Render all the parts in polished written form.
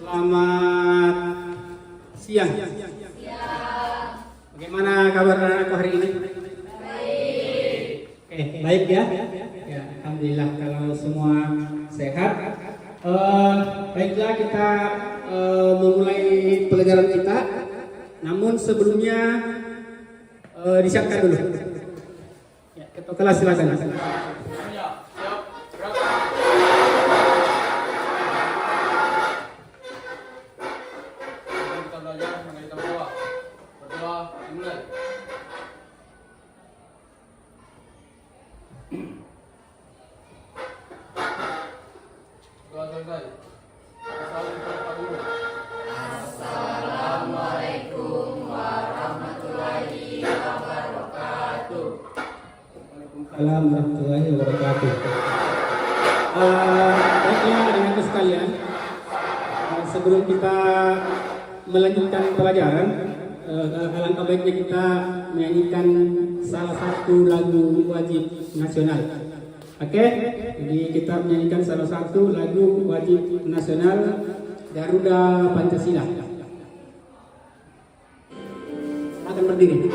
Selamat siang. Bagaimana kabar anak-anakku hari ini? Baik. Baik ya? Ya, alhamdulillah kalau semua sehat. Baiklah kita memulai pelajaran kita. Namun sebelumnya disiapkan dulu. Ya, ketua kelas silakan. Assalamualaikum warahmatullahi wabarakatuh. Waalaikumsalam warahmatullahi wabarakatuh. Baiklah adik-adik sekalian, sebelum kita melanjutkan pelajaran, alangkah baiknya kita menyanyikan salah satu lagu wajib nasional. Oke, jadi kita menyanyikan salah satu lagu wajib nasional Garuda Pancasila. Akan berdiri.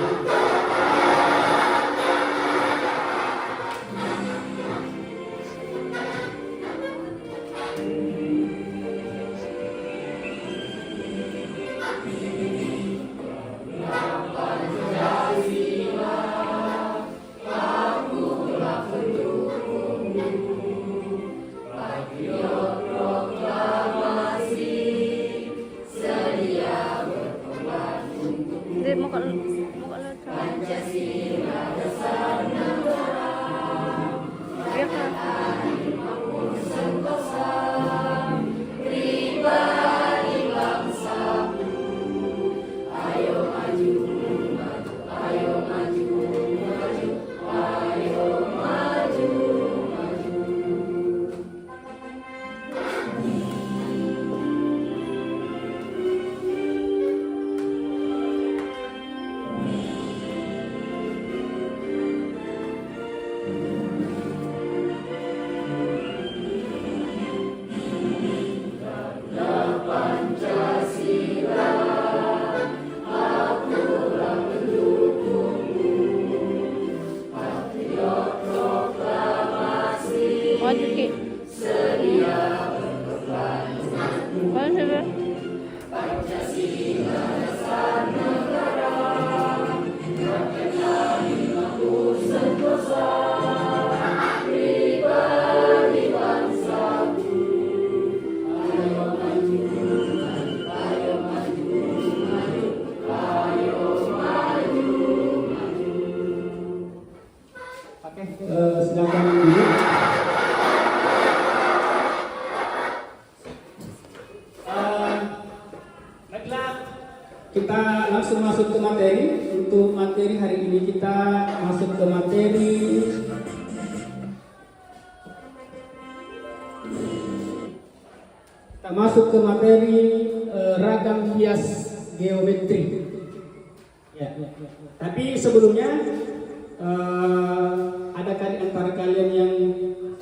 Silakan dulu. Baiklah, kita langsung masuk ke materi. Untuk materi hari ini kita masuk ke materi ragam hias geometri. Ya. Tapi sebelumnya adakah di antara kalian yang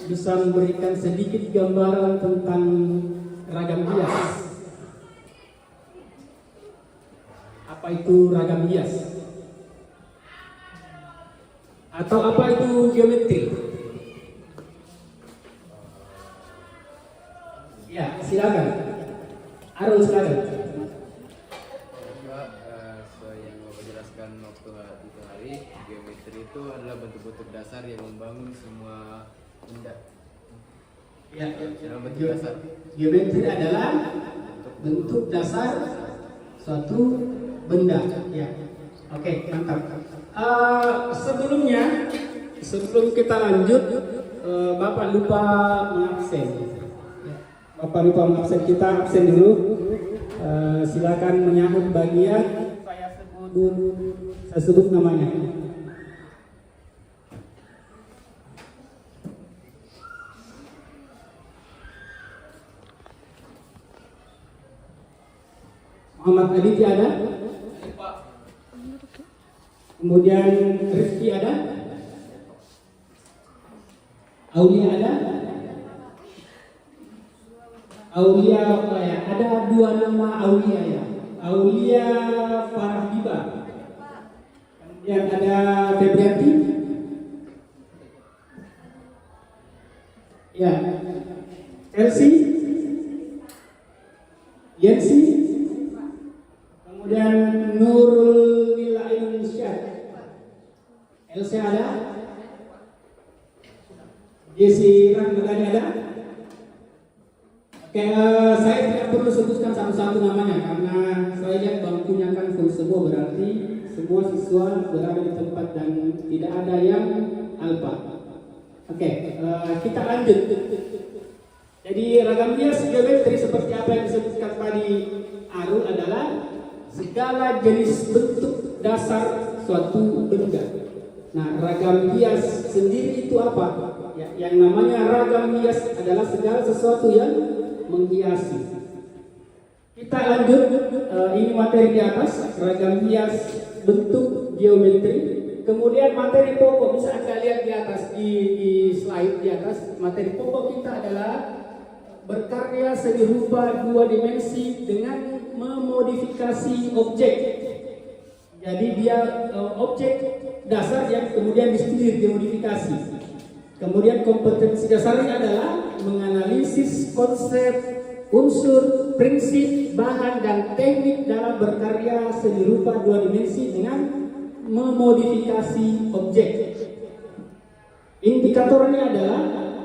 bisa memberikan sedikit gambaran tentang ragam hias? Apa itu ragam hias? Atau apa itu geometri? Ya, silakan. Arul, silakan. Yang Bapak jelaskan waktu itu hari, geometri itu adalah bentuk-bentuk dasar yang membangun semua benda. Ya, bentuk dasar. Geometri adalah bentuk dasar suatu benda. Ya. Oke, mantap. Sebelum kita lanjut, Bapak lupa mengabsen. Bapak lupa mengabsen, kita absen dulu. Silakan menyahut bagian saya sebut namanya. Muhammad Aditya ada? Kemudian Rizky ada? Aulia ada? Aulia apa ya? Ada dua nama Aulia ya. Aulia Farhiba. Kemudian ada Febrianti. Ya. Elsie. Yensi. Kemudian Nurul Indonesia. Elsie ada. Jesse Ranggadani ada. Oke, saya tidak perlu sebutkan satu-satu namanya karena saya lihat bangkunya kan full semua, berarti semua siswa berada di tempat dan tidak ada yang alpa. Oke, kita lanjut. Jadi ragam hias geometri seperti apa yang disebutkan tadi Arul adalah segala jenis bentuk dasar suatu benda. Nah, ragam hias sendiri itu apa? Ya, yang namanya ragam hias adalah segala sesuatu yang menghiasi. Kita lanjut, ini materi di atas, ragam hias bentuk geometri. Kemudian materi pokok bisa Anda lihat di atas di slide di atas. Materi pokok kita adalah berkarya seni rupa dua dimensi dengan memodifikasi objek. Jadi dia objek dasar yang kemudian disetir dimodifikasi. Kemudian kompetensi dasarnya adalah menganalisis konsep, unsur, prinsip, bahan, dan teknik dalam berkarya seni rupa dua dimensi dengan memodifikasi objek. Indikatornya adalah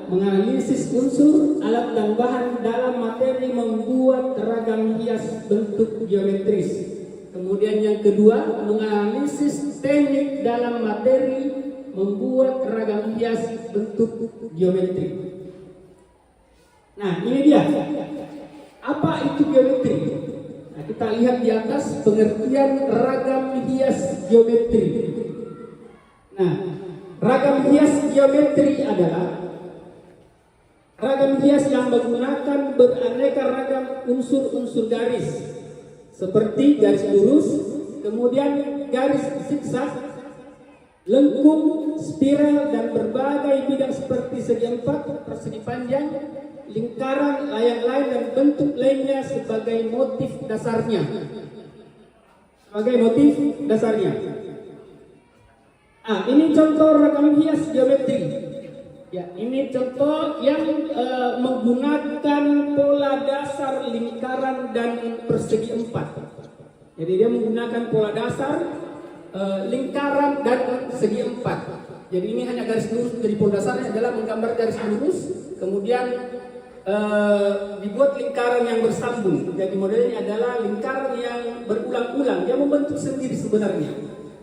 menganalisis unsur, alat, dan bahan dalam materi membuat ragam hias bentuk geometris. Kemudian yang kedua, menganalisis teknik dalam materi membuat ragam hias bentuk geometri. Nah, ini dia. Apa itu geometri? Nah, kita lihat di atas pengertian ragam hias geometri. Nah, ragam hias geometri adalah ragam hias yang menggunakan beraneka ragam unsur-unsur garis seperti garis lurus, kemudian garis zigzag, lengkung, spiral, dan berbagai bidang seperti segi empat, persegi panjang, lingkaran, layang-layang, dan bentuk lainnya sebagai motif dasarnya. Ini contoh ragam hias geometri. Ya, ini contoh yang menggunakan pola dasar lingkaran dan persegi empat. Jadi dia menggunakan pola dasar lingkaran dan segi empat. Jadi ini hanya garis lurus. Jadi pola dasarnya adalah menggambar garis lurus, kemudian dibuat lingkaran yang bersambung. Jadi modelnya adalah lingkaran yang berulang-ulang. Dia membentuk sendiri sebenarnya.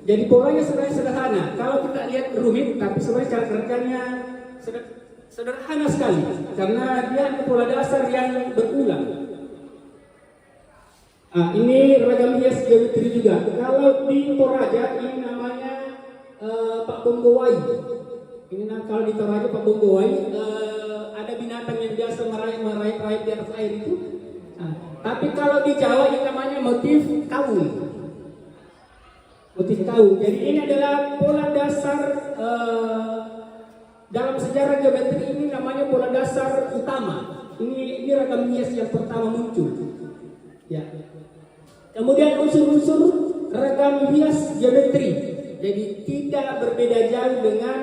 Jadi polanya sebenarnya sederhana. Kalau kita lihat rumit, tapi sebenarnya cara kerjanya sederhana sekali karena dia ada pola dasar yang berulang. Ini ragam hias geometri juga. Kalau di Toraja ini namanya Pak Bonggowai. Ini kalau di Toraja Pak Bonggowai ada binatang yang biasa meraih di atas air itu. Tapi kalau di Jawa ini namanya motif kaung. Jadi ini adalah pola dasar dalam sejarah geometri, ini namanya pola dasar utama. Ini ragam hias yang pertama muncul. Ya. Kemudian unsur-unsur ragam hias geometri. Jadi tidak berbeda jauh dengan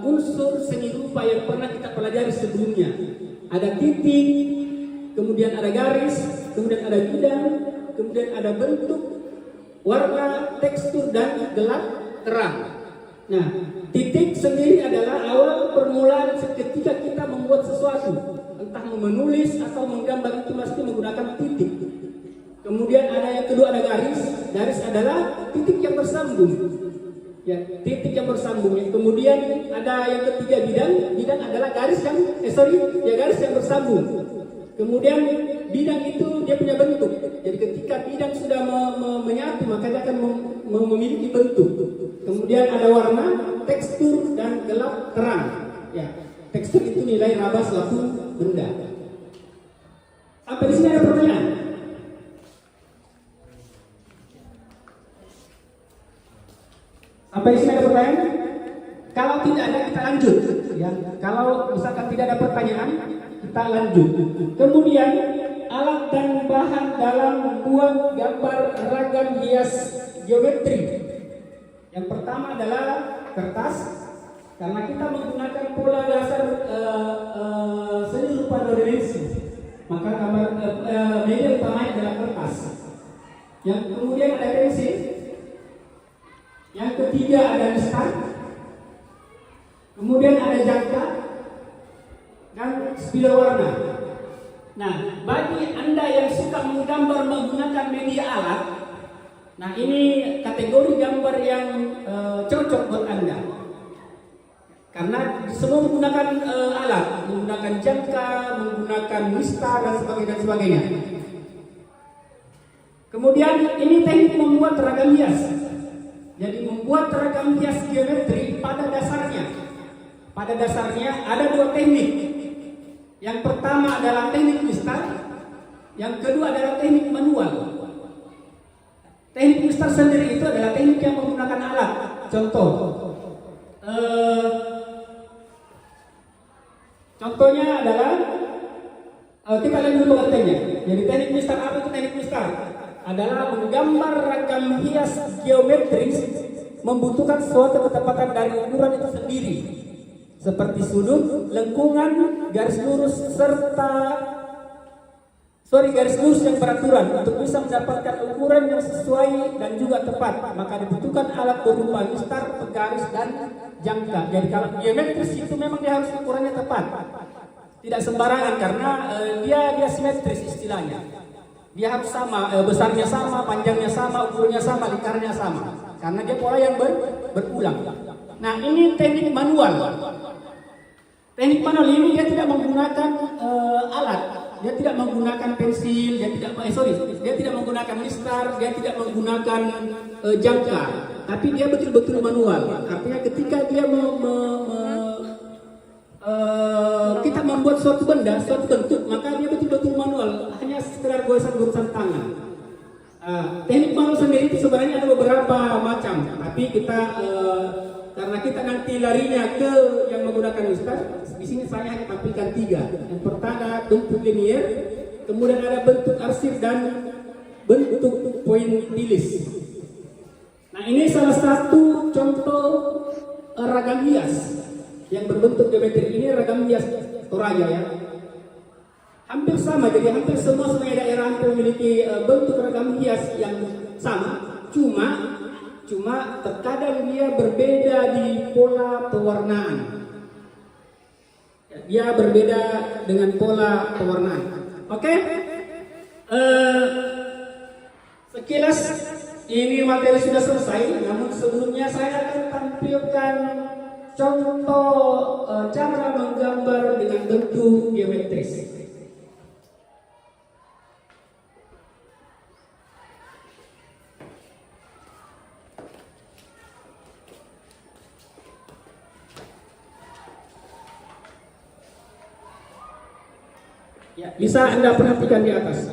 unsur seni rupa yang pernah kita pelajari sebelumnya. Ada titik, kemudian ada garis, kemudian ada bidang, kemudian ada bentuk, warna, tekstur, dan gelap terang. Nah, titik sendiri adalah awal permulaan ketika kita membuat sesuatu, entah menulis atau menggambar, itu mesti menggunakan titik. Kemudian ada yang kedua, ada garis. Garis adalah titik yang bersambung. Ya, titik yang bersambung. Kemudian ada yang ketiga, bidang. Bidang adalah garis yang bersambung. Kemudian bidang itu dia punya bentuk. Jadi ketika bidang sudah menyatu, maka dia akan memiliki bentuk. Kemudian ada warna, tekstur, dan gelap terang. Ya, tekstur itu nilai raba suatu benda. Sampai di sini ada pertanyaan? Sampai di sini ada pertanyaan? Kalau tidak ada, kita lanjut. Ya, kalau misalkan tidak ada pertanyaan, kita lanjut. Kemudian alat dan bahan dalam membuat gambar ragam hias geometri. Yang pertama adalah kertas, karena kita menggunakan pola dasar seni rupa dua dimensi, maka gambar media utamanya adalah kertas. Yang kemudian ada pensil, yang ketiga ada mistar, kemudian ada jangka dan spidol warna. Nah, bagi Anda yang suka menggambar menggunakan media alat, nah ini kategori gambar yang cocok buat Anda. Karena semua menggunakan alat, menggunakan jangka, menggunakan mistar dan sebagainya. Kemudian ini teknik membuat ragam hias. Jadi membuat ragam hias geometri pada dasarnya ada dua teknik. Yang pertama adalah teknik mistar, yang kedua adalah teknik manual. Teknik mistar sendiri itu adalah teknik yang menggunakan alat. Contohnya adalah kita lihat dulu pengertiannya. Jadi teknik mistar, apa itu teknik mistar? Adalah menggambar ragam hias geometris membutuhkan suatu ketepatan dari ukuran itu sendiri, seperti sudut, lengkungan, garis lurus garis lurus yang beraturan. Untuk bisa mendapatkan ukuran yang sesuai dan juga tepat, maka dibutuhkan alat berupa mistar, penggaris dan jangka. Jadi kalau geometris itu memang dia harus ukurannya tepat, tidak sembarangan, karena dia simetris istilahnya. Dia harus sama, besarnya sama, panjangnya sama, ukurannya sama, lingkarnya sama, karena dia pola yang berulang. Nah, ini teknik manual. Teknik manual ini dia tidak menggunakan alat, dia tidak menggunakan pensil, dia tidak menggunakan mistar, dia tidak menggunakan jangka, tapi dia betul-betul manual. Artinya ketika dia kita membuat suatu benda, suatu bentuk, maka dia betul-betul manual, hanya sekedar goresan-goresan tangan. Teknik manual sendiri itu sebenarnya ada beberapa macam, tapi kita karena kita nanti larinya ke yang menggunakan mistar, di sini saya hanya tampilkan 3. Yang pertama ada bentuk linier, kemudian ada bentuk arsir dan bentuk pointillis. Nah, ini salah satu contoh ragam hias yang berbentuk geometri. Ini ragam hias Toraja ya. Hampir sama, jadi hampir semua daerah hampir memiliki bentuk ragam hias yang sama, cuma terkadang dia berbeda di pola pewarnaan. Dia berbeda dengan pola pewarnaan. Oke? Sekilas ini materi sudah selesai, namun sebelumnya saya akan tampilkan contoh cara menggambar dengan bentuk geometris. Ya, bisa Anda perhatikan di atas.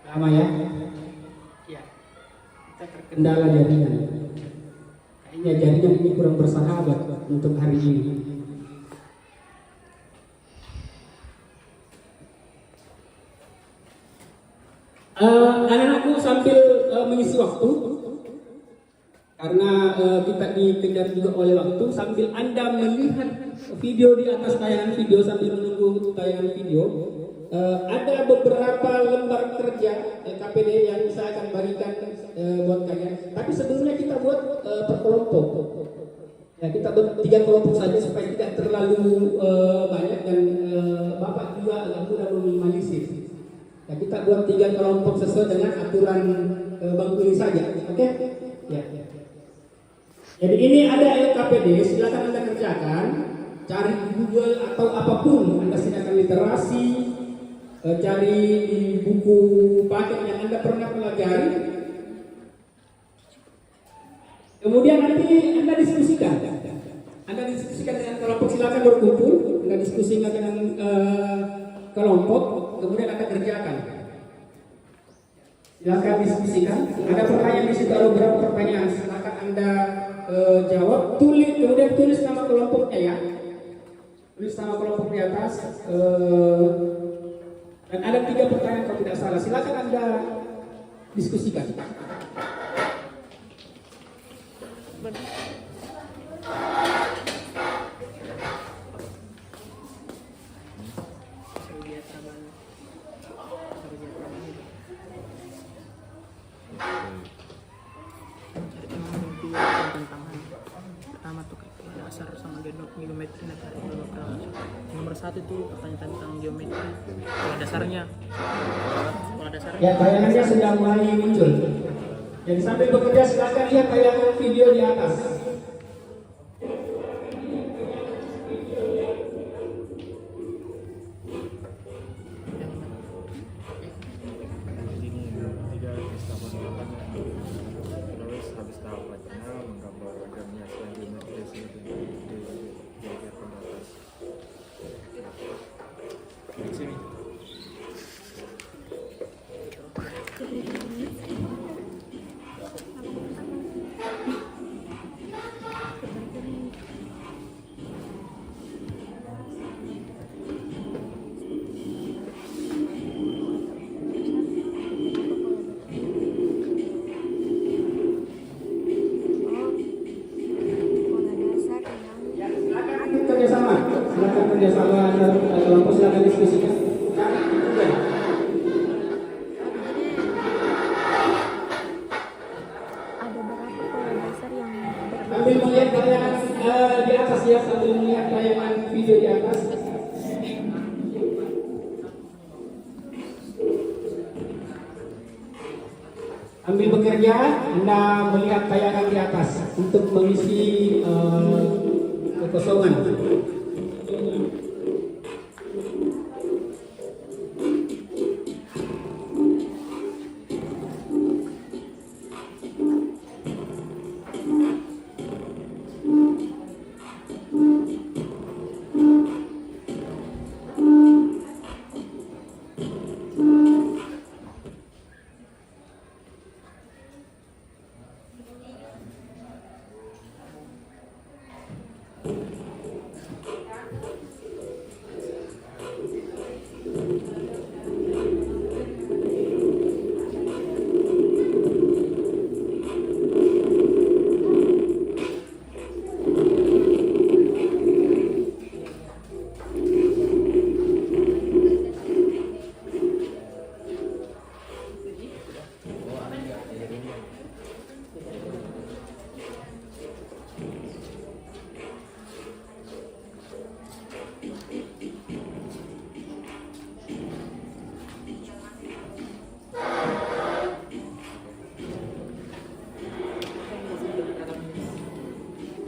Lama ya? Ya. Kita terkendala jaringan. Kayaknya jaringan ini kurang bersahabat untuk hari ini. Anak-anakku sambil mengisi waktu, karena kita dikejar juga oleh waktu, sambil Anda melihat video di atas tayangan video, sambil menunggu tayangan video, ada beberapa lembar kerja KPD yang saya akan bagikan buat kalian. Tapi sebelumnya kita buat per kelompok. Ya, kita buat 3 kelompok saja supaya tidak terlalu banyak dan Bapak juga agak mudah meminimalisir. Ya, kita buat 3 kelompok sesuai dengan aturan bangku ini saja, oke? Ya. Jadi ini ada LKPD, silakan Anda kerjakan, cari di Google atau apapun, Anda silakan literasi, cari di buku paket yang Anda pernah pelajari, kemudian nanti Anda diskusikan. Anda diskusikan dengan kelompok, silakan berkumpul, Anda diskusikan dengan kelompok, kemudian Anda kerjakan. Silakan diskusikan. Ada pertanyaan di situ, ada beberapa pertanyaan. Silakan Anda jawab, kemudian tulis nama kelompoknya ya. Tulis nama kelompok di atas. Dan ada 3 pertanyaan kalau tidak salah. Silakan Anda diskusikan. Pertama tuh kayak dasar sama geometri negara nomor 1 itu pertanyaan tentang geometri pola dasarnya Ya, tayangannya sedang mulai muncul. Jadi sambil bekerja silakan lihat tayangan video di atas. Terus habis tahap wacana menggambar gamnya geometri diajar pembatas. Di sini. Silakan kerjasama antar kelompok, silakan diskusikan. Ada berapa pola dasar yang Sambil melihat tayangan di atas ya, sambil melihat tayangan video di atas. Ambil bekerja, Anda melihat tayangan di atas untuk mengisi kekosongan.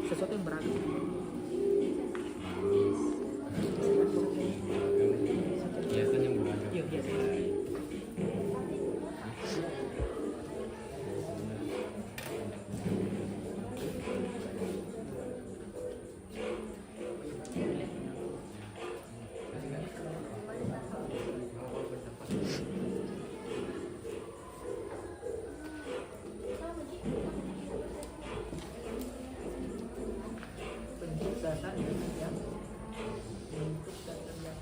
sesuatu yang beragam. Biasanya yang beragam. Iya, biasa. Bentuk dasarnya ya. Bentuk dasarnya.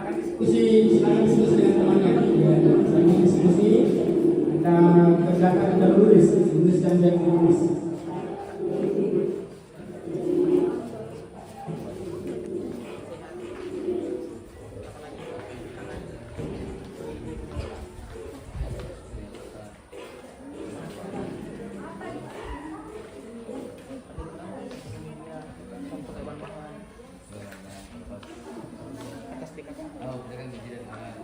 silakan diskusi dengan temannya. Ya, sambil diskusi, Anda kerjakan, Anda menulis dan dia menulis. Oh, kita kan biji dan tangan.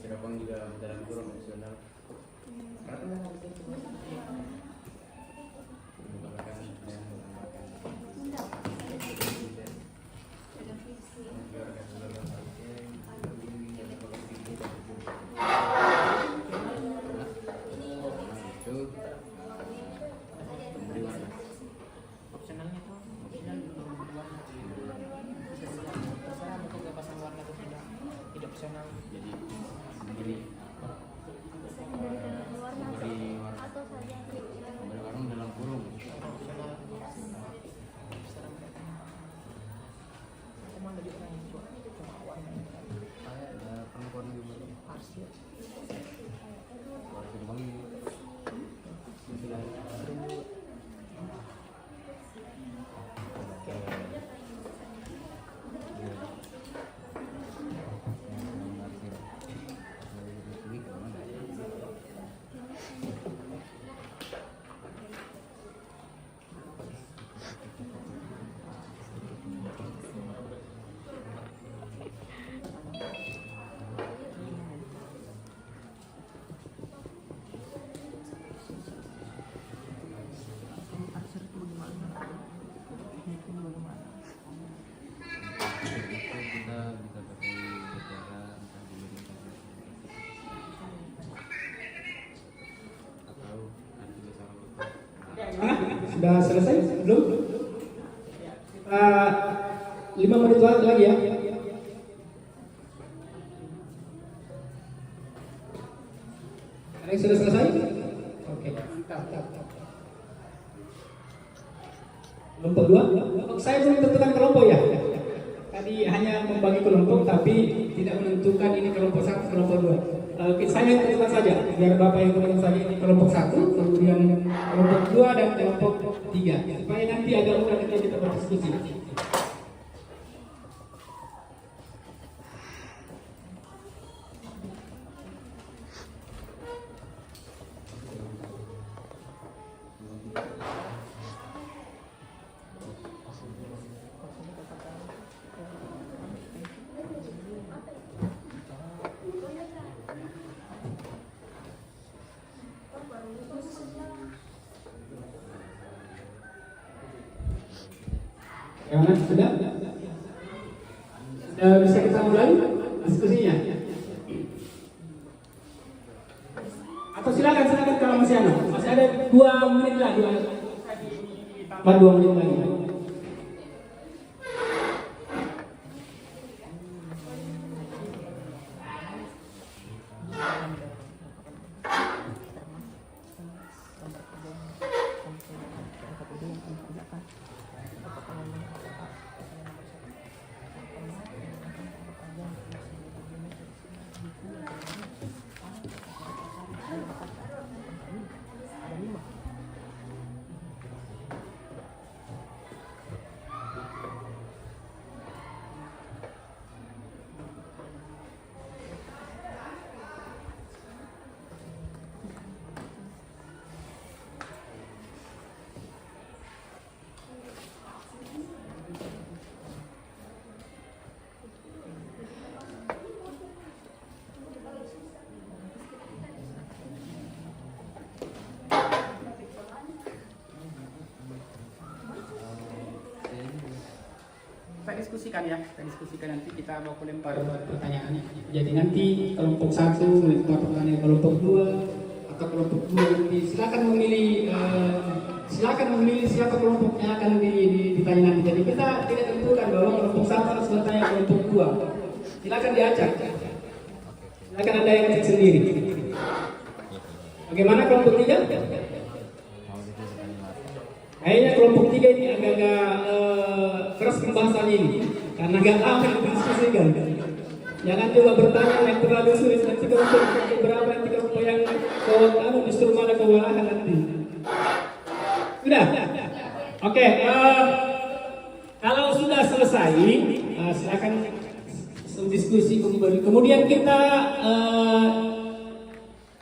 Serapang juga dalam kurung emosional. Opsionalnya tuh opsional berwarna. Terserah mau kita pasang warna atau tidak. Tidak opsional. Jadi begini. Beri warna. Beri warna dalam kurung. Opsional. Terserah mereka. Cuma lebih orang yang cuma warna. Ada perempuan juga. Arsia. Warna bang. Arsia itu bagaimana? Itu bagaimana? Kita bisa pakai bicara entah di atau ada juga sama lupa. Sudah selesai? Belum? 5 menit lagi ya. Ada yang sudah selesai? Oke. Kelompok 2? Saya belum tentukan kelompok ya. Tadi hanya membagi kelompok tapi tidak menentukan ini kelompok 1, kelompok 2. Saya tentukan saja biar Bapak yang tentukan saja ini kelompok 1, kemudian kelompok 2 dan kelompok 3 supaya nanti agak mudah kita berdiskusi. Gimana? Sudah? Bisa kita mulai diskusinya? Atau silakan masih ada 2 menit lah, 2 menit lagi. Kita diskusikan nanti kita mau lempar pertanyaannya. Jadi nanti kelompok 1 melempar pertanyaan kelompok 2 atau kelompok 2 nanti silakan memilih siapa kelompok yang akan ditanya nanti. Jadi kita tidak tentukan bahwa kelompok 1 harus bertanya kelompok 2. Silakan diacak. Silakan Anda yang cek sendiri. Bagaimana kelompok 3? Kayaknya kelompok 3 ini agak-agak keras pembahasannya ini karena gak lama didiskusikan. Jangan juga bertanya yang terlalu sulit, nanti kelompok berapa nanti kelompok yang justru malah kewalahan nanti. Sudah? Oke, kalau sudah selesai silakan diskusi kembali. Kemudian kita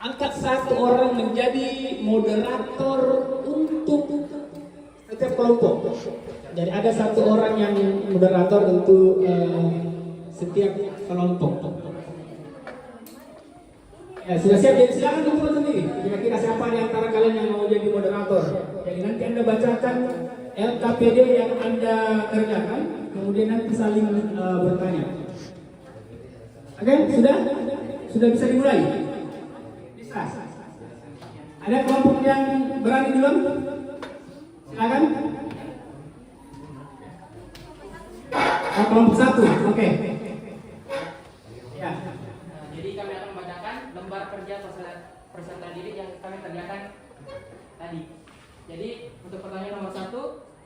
angkat 1 orang menjadi moderator untuk setiap kelompok. Jadi ada 1 orang yang moderator untuk setiap kelompok. Ya, sudah siap? Jadi silakan kumpul sendiri. Kira-kira siapa di antara kalian yang mau jadi moderator? Jadi nanti Anda bacakan LKPD yang Anda kerjakan, kemudian nanti saling bertanya. Oke, sudah? Sudah bisa dimulai? Bisa. Ada kelompok yang berani dulu? Silakan. Kelompok 1, oke. Ya. Jadi kami akan membacakan lembar kerja peserta didik yang kami kerjakan tadi. Jadi untuk pertanyaan nomor 1,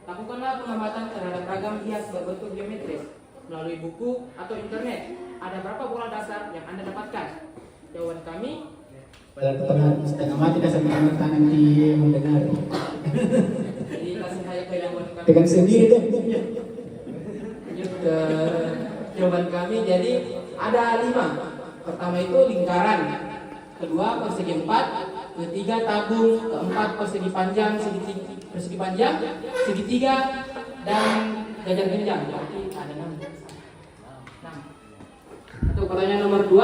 lakukanlah pengamatan terhadap ragam hias berbentuk geometris melalui buku atau internet. Ada berapa pola dasar yang Anda dapatkan? Jawaban kami. Padahal setengah mati dasar mengamatan nanti mendengar. Jadi langsung saya ke jawaban kami. Dengan sendiri deh. Lanjut ke jawaban kami. Jadi ada 5. Pertama itu lingkaran, kedua persegi 4, ketiga tabung, keempat persegi panjang, segitiga, dan jajar genjang. Berarti ada 6. Untuk pertanyaan nomor 2,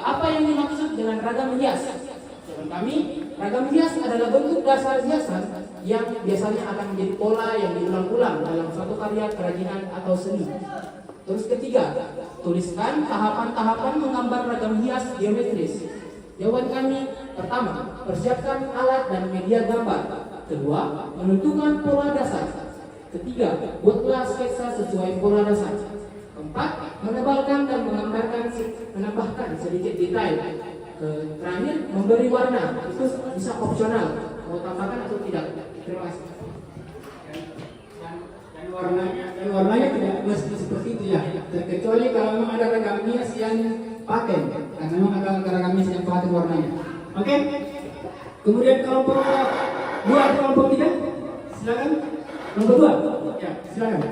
apa yang dimaksud dengan ragam hias? Jawaban kami, ragam hias adalah bentuk dasar hiasan yang biasanya akan menjadi pola yang diulang-ulang dalam suatu karya kerajinan atau seni. Terus ketiga, tuliskan tahapan-tahapan menggambar ragam hias geometris. Jawaban kami, pertama, persiapkan alat dan media gambar. Kedua, menentukan pola dasar. Ketiga, buatlah sketsa sesuai pola dasar. Keempat, menebalkan dan menambahkan sedikit detail. Terakhir, memberi warna. Itu bisa opsional, mau tambahkan atau tidak. Terima kasih. Dan warnanya tidak mesti seperti itu ya, terkecuali kalau memang ada ragam hias yang paten, karena memang ada ragam hias yang paten warnanya. Oke? Kemudian kelompok 2, kelompok 3, silakan. Kelompok 2, ya silakan.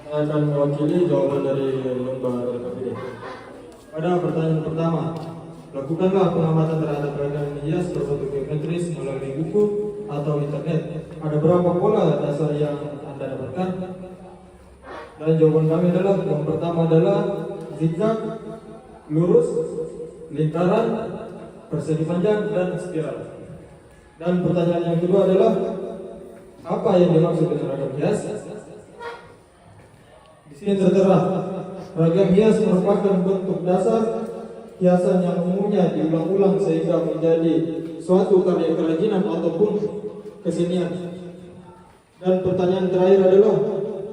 Saya akan mewakili jawaban dari lembar LKPD. Pada pertanyaan pertama, lakukanlah pengamatan terhadap ragam hias berbentuk geometris melalui buku atau internet. Ada berapa pola dasar yang Anda dapatkan? Dan jawaban kami adalah, yang pertama adalah zigzag, lurus, lingkaran, persegi panjang, dan spiral. Dan pertanyaan yang kedua adalah, apa yang dimaksud dengan ragam hias? Di sini tertera, ragam hias merupakan bentuk dasar hiasan yang umumnya diulang-ulang sehingga menjadi suatu karya kerajinan ataupun kesenian. Dan pertanyaan terakhir adalah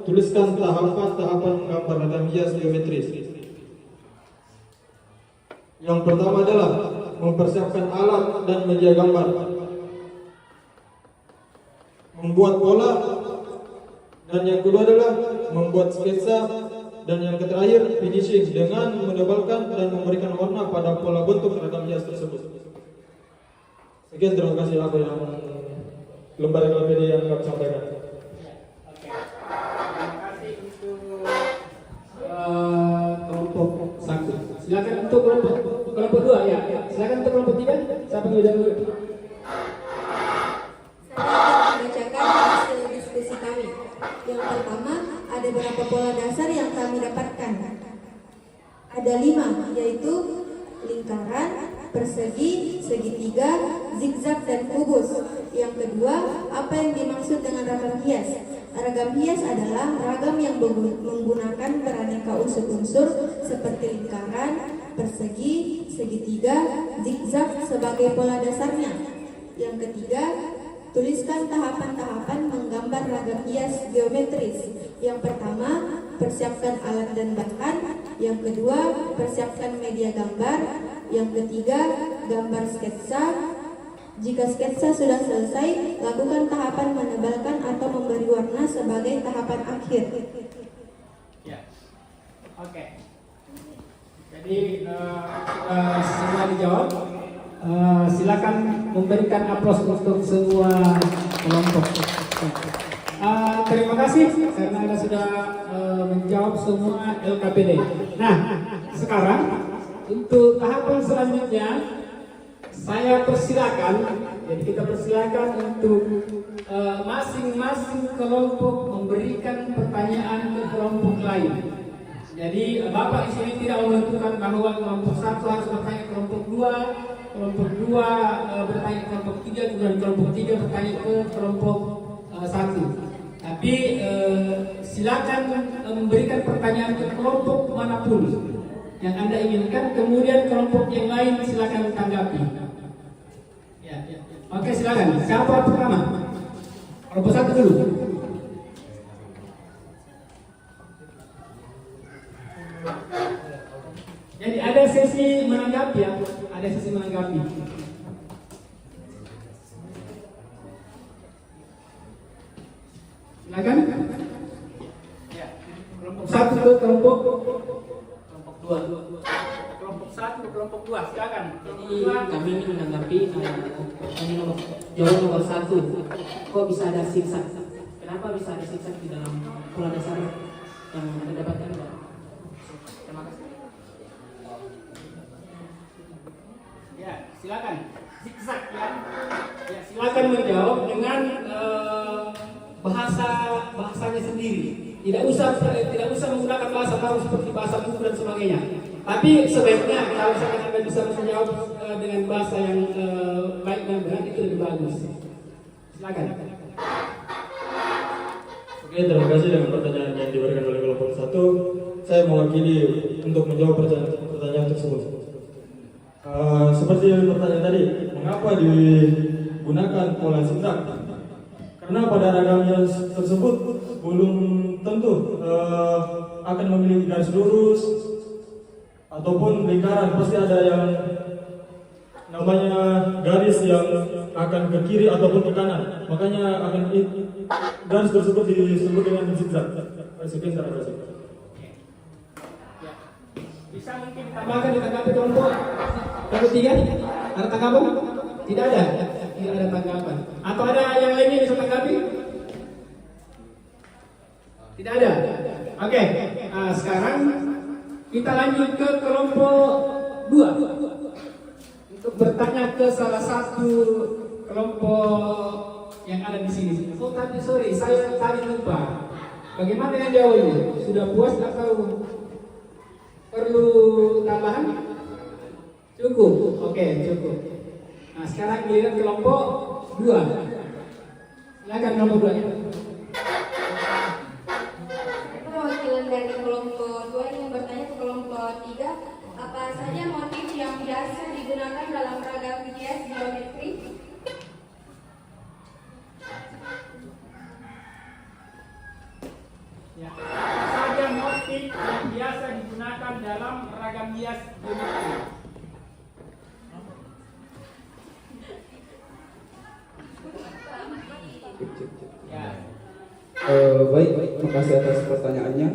tuliskan tahapan-tahapan menggambar ragam hias geometris. Yang pertama adalah mempersiapkan alat dan media gambar, membuat pola, dan yang kedua adalah membuat sketsa, dan yang terakhir finishing dengan menebalkan dan memberikan warna pada pola bentuk ragam hias tersebut. Sekian, terima kasih apa yang lembaga LPD yang kami sampaikan. Terima kasih untuk kelompok 1. Silakan untuk kelompok 2 ya. Silakan untuk kelompok 3. Siapa yang dulu? Saya akan membacakan hasil diskusi kami. Yang pertama, ada beberapa pola dasar yang kami dapatkan. Ada 5, yaitu lingkaran, persegi, segitiga, zigzag, dan kubus. Yang kedua, apa yang dimaksud dengan ragam hias? Ragam hias adalah ragam yang menggunakan beraneka unsur-unsur seperti lingkaran, persegi, segitiga, zigzag sebagai pola dasarnya. Yang ketiga, tuliskan tahapan-tahapan menggambar ragam hias geometris. Yang pertama, persiapkan alat dan bahan. Yang kedua, persiapkan media gambar. Yang ketiga, gambar sketsa. Jika sketsa sudah selesai, lakukan tahapan menebalkan atau memberi warna sebagai tahapan akhir. Ya. Oke. Jadi semua dijawab. Silakan memberikan aplaus untuk semua kelompok. Terima kasih karena Anda sudah menjawab semua LKPD. Nah, sekarang untuk tahapan selanjutnya saya persilakan. Jadi kita persilakan untuk masing-masing kelompok memberikan pertanyaan ke kelompok lain. Jadi Bapak di sini tidak menentukan bahwa kelompok 1 harus bertanya ke kelompok 2, kelompok 2 bertanya ke kelompok 3, kemudian kelompok 3 bertanya ke kelompok 1. Tapi silakan memberikan pertanyaan ke kelompok manapun yang Anda inginkan, kemudian kelompok yang lain silakan tanggapi. Ya. Oke, silakan. Siapa pertama? Kelompok 1 dulu. Jadi ada sesi menanggapi ya, ada sesi menanggapi. Silakan. Ya. Kelompok 1 ke kelompok 2. Kelompok 1 ke kelompok 2, silakan. Jadi kami ingin menanggapi jawaban nomor 1. Kok bisa ada zigzag? Kenapa bisa ada zigzag di dalam pola dasar yang Anda dapatkan? Terima kasih. Ya, silakan. Zigzag ya. Ya, silakan menjawab dengan bahasanya sendiri. Tidak usah menggunakan bahasa baru seperti bahasa buku dan sebagainya. Tapi sebaiknya kalau misalkan Anda bisa menjawab dengan bahasa yang baik dan benar, itu lebih bagus. Silakan. Oke, terima kasih dengan pertanyaan yang diberikan oleh kelompok 1. Saya mewakili untuk menjawab pertanyaan tersebut. Seperti yang pertanyaan tadi, mengapa digunakan pola zigzag? Karena pada ragam hias tersebut belum tentu akan memiliki garis lurus ataupun lingkaran. Pasti ada yang namanya garis yang akan ke kiri ataupun ke kanan. Makanya akan garis tersebut disebut dengan zigzag. Sekian, terima kasih. Bisa mungkin tambahkan ditanggapi kelompok 3? Ada tanggapan? Tidak ada. Tidak ada tanggapan. Atau ada yang lainnya bisa tanggapi? Tidak ada. Oke. Sekarang kita lanjut ke kelompok 2 untuk bertanya ke salah satu kelompok yang ada di sini. Oh, tapi sorry, saya tadi lupa. Bagaimana yang jawabnya? Sudah puas atau perlu tambahan? Cukup. Oke, cukup. Nah, sekarang giliran kelompok 2. Silakan kelompok 2-nya. Perwakilan dari kelompok 2 yang bertanya ke kelompok 3, apa saja motif yang yang biasa digunakan dalam ragam hias geometri? Ya, apa saja motif yang biasa digunakan dalam ragam hias geometri? Ya. Baik, terima kasih atas pertanyaannya.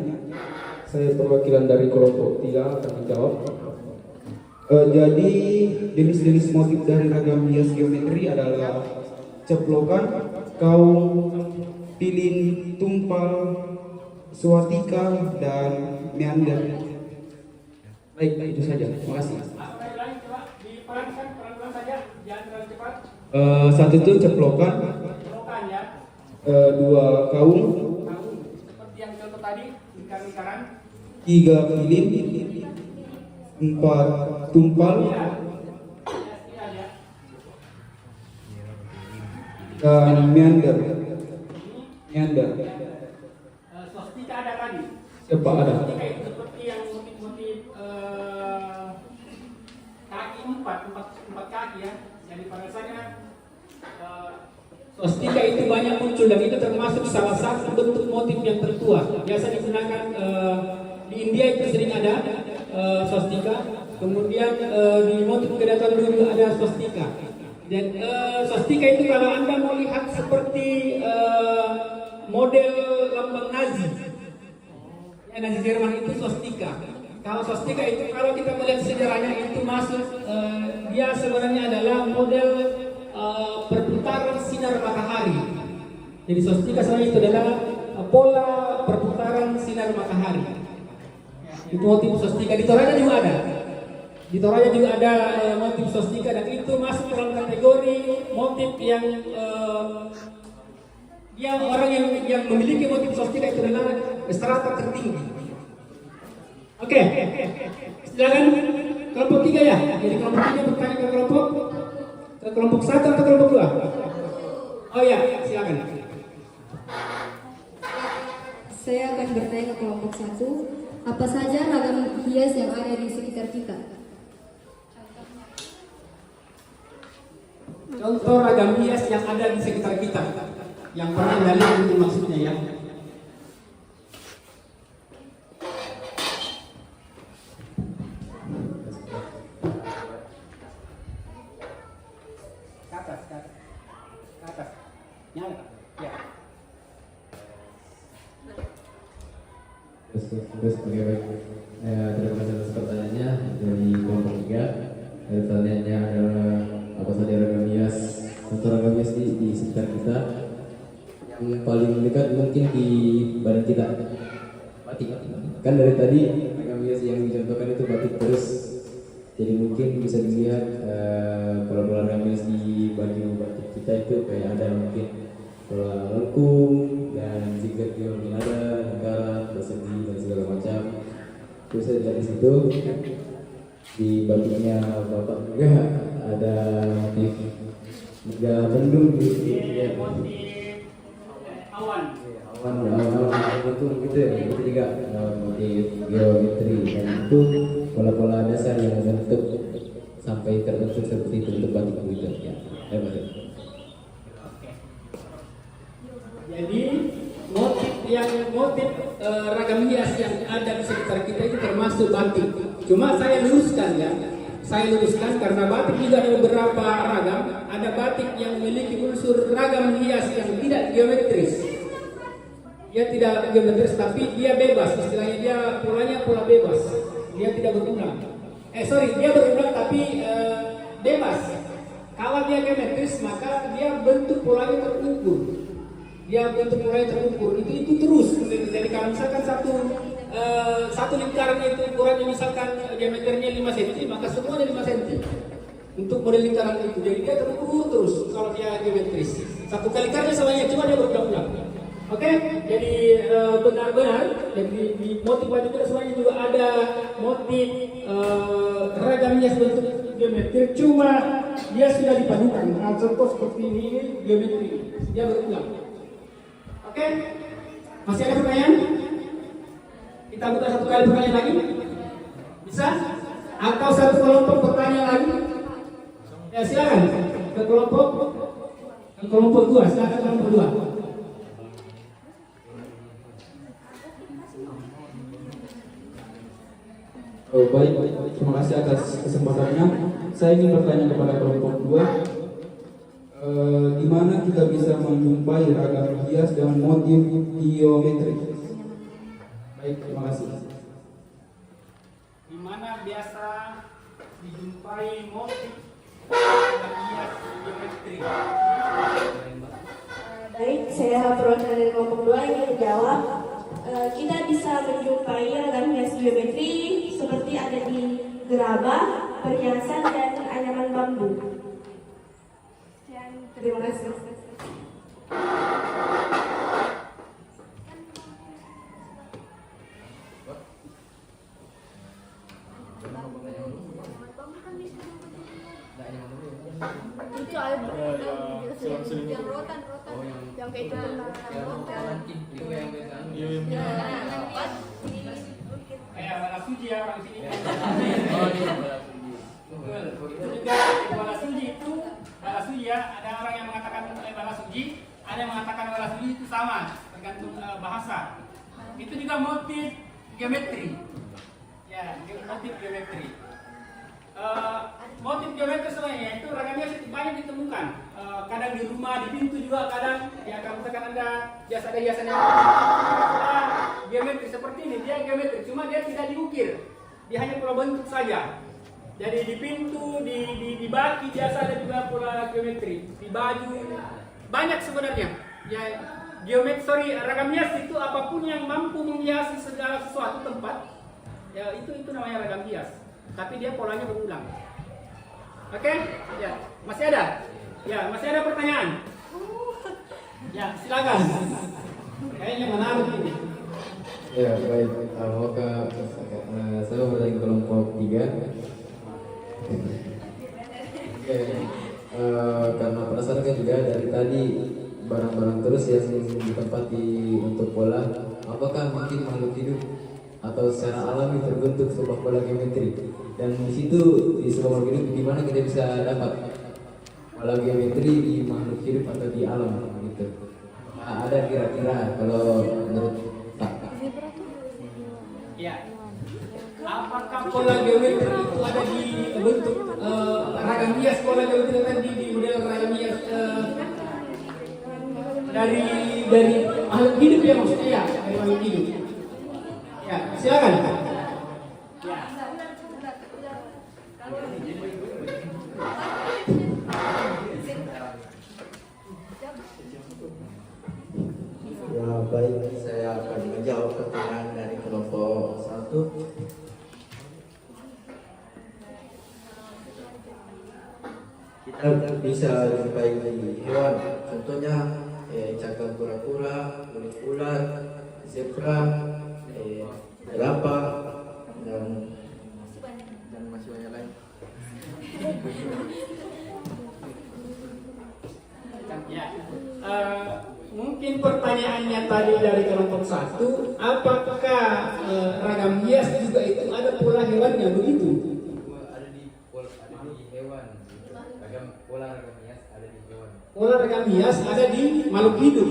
Saya perwakilan dari kelompok 3 akan menjawab. Jadi jenis-jenis motif dari ragam hias geometri adalah ceplokan, kaum, pilin, tumpal, swatika, dan meander. Baik, itu saja. Terima kasih. Sekali lagi coba dipelankan pelan-pelan saja, jangan terlalu cepat. Satu itu ceplokan, Belokan ya. dua kaum, Kamu seperti yang contoh tadi, lingkar-lingkaran. tiga pilin, empat tumpal, Ya. Ya, ya. dan meander. Meander. Swastika ada tadi. Siapa ada? Swastika itu seperti yang motif-motif kaki empat kaki ya. Jadi pada dasarnya swastika itu banyak muncul dan itu termasuk salah satu bentuk motif yang tertua. Biasa digunakan di India itu sering ada swastika. Kemudian di motif kedatangan dulu ada swastika. Dan swastika itu kalau Anda mau lihat seperti model lambang Nazi. Ya, Nazi Jerman itu swastika. Kalau swastika itu kalau kita melihat sejarahnya itu masuk dia sebenarnya adalah model perputaran sinar matahari. Jadi swastika sebenarnya itu adalah pola perputaran sinar matahari. Itu motif swastika. Di Toraja juga ada. Di Toraja juga ada motif swastika dan itu masuk dalam kategori motif yang dia orang yang memiliki motif swastika itu adalah strata tertinggi. Oke. Silakan kelompok 3 ya. Jadi kelompok 3 bertanya ke kelompok 1 atau kelompok 2? Oh ya, silakan. Saya akan bertanya ke kelompok 1. Apa saja ragam hias yang ada di sekitar kita? Contoh ragam hias yang ada di sekitar kita. Yang pernah Anda lihat itu maksudnya ya. Ke atas. Ke atas. Nyala. Ya. Terus oke baik. Terima kasih atas pertanyaannya dari kelompok 3. Pertanyaannya adalah apa saja ragam hias atau ragam hias di sekitar kita. Yang paling dekat mungkin di badan kita, batik. Kan dari tadi ragam hias yang dicontohkan itu batik terus. Jadi mungkin bisa dilihat pola-pola ragam hias di baju batik kita itu kayak ada mungkin pola lengkung dan zigzag juga mungkin ada, lingkaran, persegi dan segala macam. Terus dari situ di batiknya bapak juga ada motif juga mendung ya. Awan. Awan itu gitu ya, itu juga motif geometri dan itu pola-pola dasar yang bentuk sampai terbentuk seperti itu bentuk batik gitu ya. Jadi motif ragam hias yang ada di sekitar kita itu termasuk batik. Cuma saya luruskan karena batik juga ada beberapa ragam. Ada batik yang memiliki unsur ragam hias yang tidak geometris. Dia tidak geometris tapi dia bebas, istilahnya dia polanya pola bebas. Dia tidak berulang. Dia berulang tapi bebas. Kalau dia geometris maka dia bentuk polanya terukur. Itu terus. Jadi kalau misalkan satu lingkaran itu ukurannya misalkan diameternya 5 cm, maka semuanya 5 cm untuk model lingkaran itu. Jadi dia terukur terus kalau dia geometris. Satu kali karya semuanya, cuma dia berulang-ulang. Oke? Jadi benar-benar jadi di motif baju kita semuanya juga ada motif ragam hias bentuk geometri, cuma dia sudah dipadukan. Nah, contoh seperti ini geometri, dia berulang. Oke? Masih ada pertanyaan? Kita buka satu kali pertanyaan lagi? Bisa? Atau satu kelompok pertanyaan pertanyaan lagi? Ya silakan ke kelompok 2, silakan kelompok 2. Oh, baik, terima kasih atas kesempatannya. Saya ingin bertanya kepada kelompok 2, di mana kita bisa menjumpai ragam hias dengan motif geometri? Baik, terima kasih. Di mana biasa dijumpai motif ragam hias geometri? Baik, saya perwakilan dari kelompok 2 ingin menjawab. Kita bisa menjumpai ragam hias geometri seperti ada di gerabah, perhiasan, dan anyaman bambu. Terima kasih. Itu ada yang rotan yang kayak itu Kayak bala suji ya orang sini. Betul. Itu juga bala suji itu bala suji ya. Ada orang yang mengatakan bala suji, ada yang mengatakan bala suji itu sama, tergantung bahasa. Itu juga motif geometri. Ya, motif geometri. Motif geometri sebenarnya itu ragam hias itu banyak ditemukan. Kadang di rumah, di pintu juga kadang. Ya, kalau misalkan Anda biasa ada hiasan yang geometri seperti ini, dia geometri, cuma dia tidak diukir, dia hanya pola bentuk saja. Jadi di pintu, di baki biasa ada juga pola geometri, di baju banyak sebenarnya. Ya, geometri ragam hias itu apapun yang mampu menghiasi segala sesuatu tempat, ya itu namanya ragam hias. Tapi dia polanya berulang. Oke? Ya, masih ada? Ya, masih ada pertanyaan? Ya, silakan. Kayaknya menarik ini. Ya baik, saya bertanya ke kelompok 3. Oke, karena penasaran kan juga dari tadi barang-barang terus yang ditempati untuk pola, apakah mungkin makhluk hidup atau secara alami terbentuk sebuah pola geometri? Dan di situ di sebuah makhluk hidup di mana kita bisa dapat pola geometri di makhluk hidup atau di alam gitu? Ada kira-kira kalau menurut Pak? Ya. Apakah pola geometri itu ada di bentuk ragam hias pola geometri tadi di model ragam hias dari makhluk hidup ya maksudnya ya, dari makhluk hidup. Ya, silakan. Ya. Ya baik, saya akan menjawab pertanyaan dari kelompok 1. Kita bisa jumpai hewan, contohnya cakar kura-kura, kulit ular, zebra, jerapah, dan masih banyak lain. Ya. Mungkin pertanyaannya tadi dari kelompok 1, apakah ragam hias juga itu ada pola hewannya begitu? Ada di hewan. Pola ragam hias ada di hewan. Pola ragam hias ada di makhluk hidup.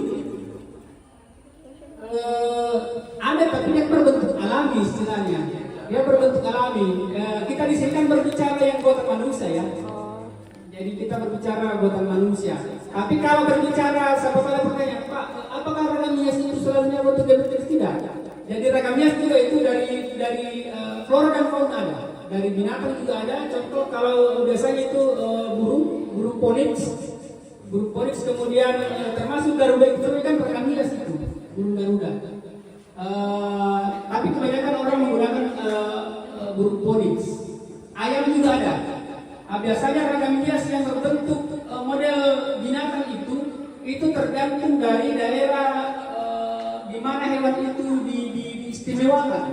Ada tapi dia berbentuk alami istilahnya. Dia berbentuk alami. Kita di sini kan berbicara yang buatan manusia ya. Jadi kita berbicara buatan manusia. Tapi kalau berbicara sama pada pertanyaan, Pak, apakah ragam hias itu selalunya bentuk geometris? Tidak. Jadi ragam hias juga itu dari flora dan fauna ada. Dari binatang juga ada. Contoh kalau biasanya itu burung phoenix. Burung phoenix kemudian termasuk garuda itu kan ragam hias itu. Burung garuda. Tapi kebanyakan orang menggunakan burung phoenix. Ayam juga ada. Biasanya ragam hias yang berbentuk model binatang itu tergantung dari daerah di mana hewan itu diistimewakan.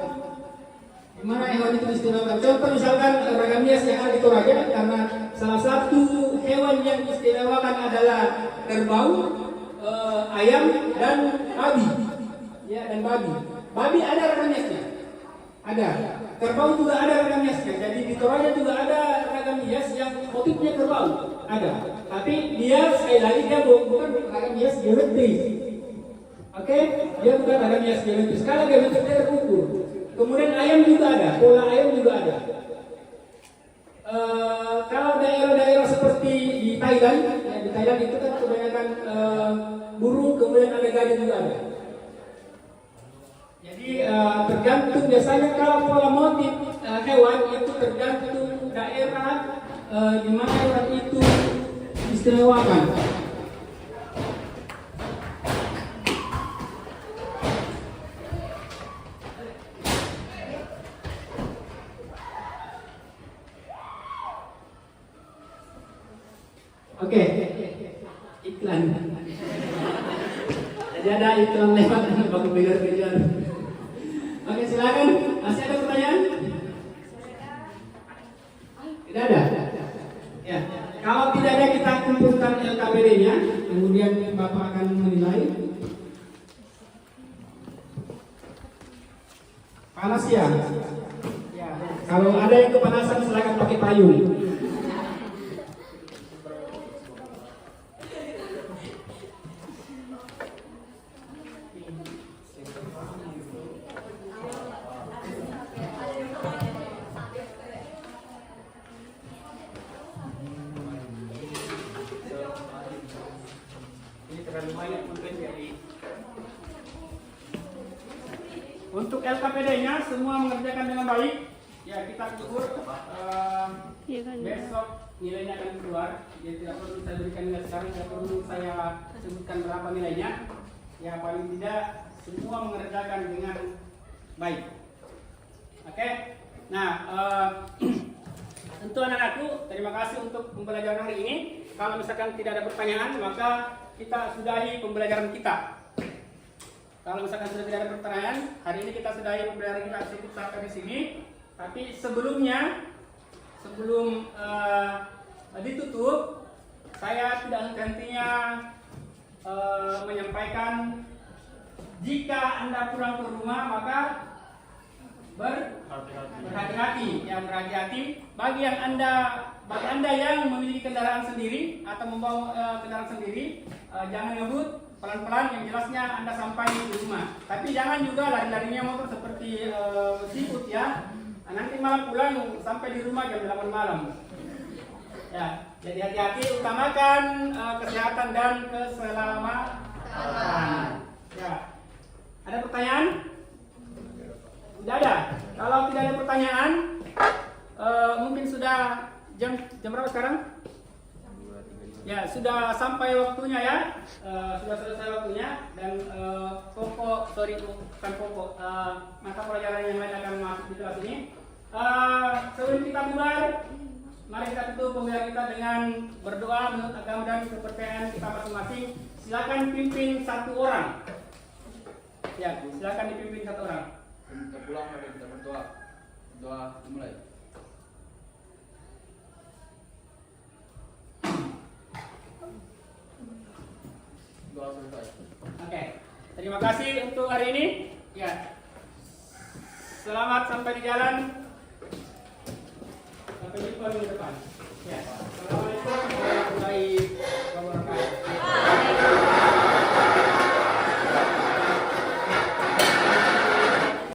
Di mana hewan itu diistimewakan. Contoh misalkan ragam hias yang ada di Toraja, karena salah satu hewan yang diistimewakan adalah kerbau, ayam, dan babi. Ya, dan babi. Babi ada ragam hiasnya. Ada. Kerbau juga ada ragam hiasnya. Jadi di Toraja juga ada ragam ragam hias yang motifnya berbau, ada. Tapi dia sekali lagi dia bukan ragam hias geometris. Oke, dia bukan ragam hias geometris. Kalau geometris dia terukur. Kemudian ayam juga ada, pola ayam juga ada. Kalau daerah-daerah seperti di Thailand, ya, di Thailand itu kan kebanyakan burung, kemudian ada gajah juga ada. Jadi tergantung biasanya kalau pola motif hewan itu tergantung daerah di mana hewan itu diistimewakan. Oke, iklan. Jadi ada iklan lewat baku kejar. Oke, silakan. Masih ada pertanyaan? Tidak ada. Ya, kalau tidak ada kita kumpulkan LKPD-nya, kemudian Bapak akan menilai. Panas ya? Ya. Kalau ada yang kepanasan silakan pakai payung. Untuk LKPD-nya semua mengerjakan dengan baik. Ya, kita ukur besok nilainya akan keluar. Jadi tidak perlu saya berikan nilai sekarang, tidak perlu saya sebutkan berapa nilainya. Ya, paling tidak semua mengerjakan dengan baik. Oke. Nah, untuk anak-anakku, terima kasih untuk pembelajaran hari ini. Kalau misalkan tidak ada pertanyaan, maka kita sudahi pembelajaran kita. Kalau misalkan sudah tidak ada pertanyaan, hari ini kita sudahi pembelajaran kita cukup sampai di sini. Tapi sebelum ditutup, saya tidak henti-hentinya menyampaikan jika Anda pulang ke rumah maka berhati-hati, bagi Anda yang memiliki kendaraan sendiri atau membawa kendaraan sendiri, jangan ngebut, pelan-pelan, yang jelasnya Anda sampai di rumah. Tapi jangan juga lari-larinya motor seperti siput ya. Nanti malam pulang sampai di rumah jam 8 malam. Ya, jadi hati-hati, utamakan kesehatan dan keselamatan. Ya. Ada pertanyaan? Tidak ada. Kalau tidak ada pertanyaan, mungkin sudah jam berapa sekarang? Ya, sudah sampai waktunya ya. Sudah selesai waktunya dan mata pelajaran yang lain akan masuk di kelas ini. Sebelum kita bubar, mari kita tutup pembelajaran kita dengan berdoa menurut agama dan kepercayaan kita masing-masing. Silakan pimpin satu orang. Ya, silakan dipimpin satu orang. Kita pulang, mari kita berdoa. Doa dimulai. Doa selesai. Oke, terima kasih untuk hari ini. Ya, selamat sampai di jalan. Sampai jumpa minggu depan. Ya.